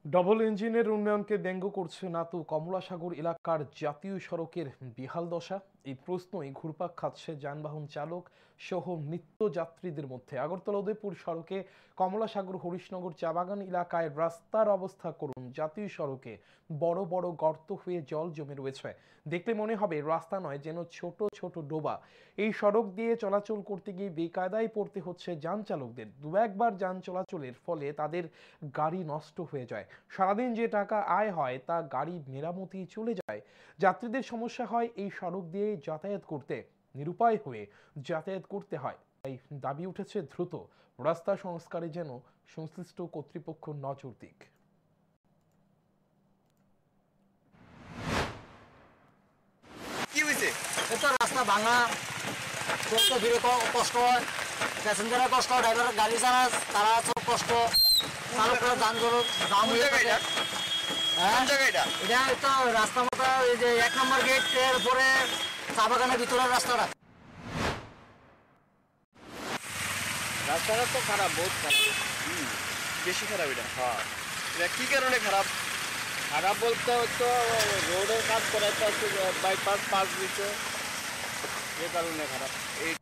Double ইঞ্জিনের উন্নয়নকে ব্যঙ্গ করছে না তো কমলাসাগর এলাকার জাতীয় সড়কের বেহাল দশা। এই প্রশ্নই ঘুরপাক খাচ্ছে যানবাহন চালক সহ নিত্যযাত্রীদের মধ্যে। আগরতলা উদয়পুর সড়কে কমলাসাগর হরিশনগর চা বাগান এলাকায় রাস্তার অবস্থা করুন। জাতীয় সড়কে বড় বড় গর্ত হয়ে জল জমে রয়েছে। দেখলে মনে হবে রাস্তা নয়, যেন ছোট ছোট ডোবা। এই সড়ক দিয়ে চলাচল করতে গিয়ে বেকায়দায় পড়তে হচ্ছে যান চালকদের। দু একবার যান চলাচলের ফলে তাদের গাড়ি নষ্ট হয়ে যায়। সারাদিন যে টাকা আয় হয় তা গাড়ি মেরামতি চলে যায়। যাত্রীদের সমস্যা হয় এই সড়ক দিয়ে যাতায়াত করতে, নিরুপায় হয়ে যাতায়াত করতে হয়। তাই দাবি উঠেছে দ্রুত রাস্তা সংস্কারে যেন সংশ্লিষ্ট কর্তৃপক্ষ নজর দিক। কি হয়েছে? এটা রাস্তা ভাঙা, চলতে ফিরে কষ্ট হয়, প্যাসেঞ্জারের কষ্ট, ড্রাইভারের গাড়ি চালা তারা সব কষ্ট, চালকরা যানজট জাম হয়ে থাকে। হ্যাঁ, এটা তো রাস্তা মতো এই যে 1 নম্বর গেটের পরে চা বাগানের ভিতরের রাস্তাটা। রাস্তাটা তো খারাপ, বহুত খারাপ। বেশি খারাপ এটা। হ্যাঁ, এটা কি কারণে খারাপ? খারাপ বলতে হচ্ছে রোডের কাজ করাইতে হচ্ছে, বাইপাস পাস দিচ্ছে, এ কারণে খারাপ। এই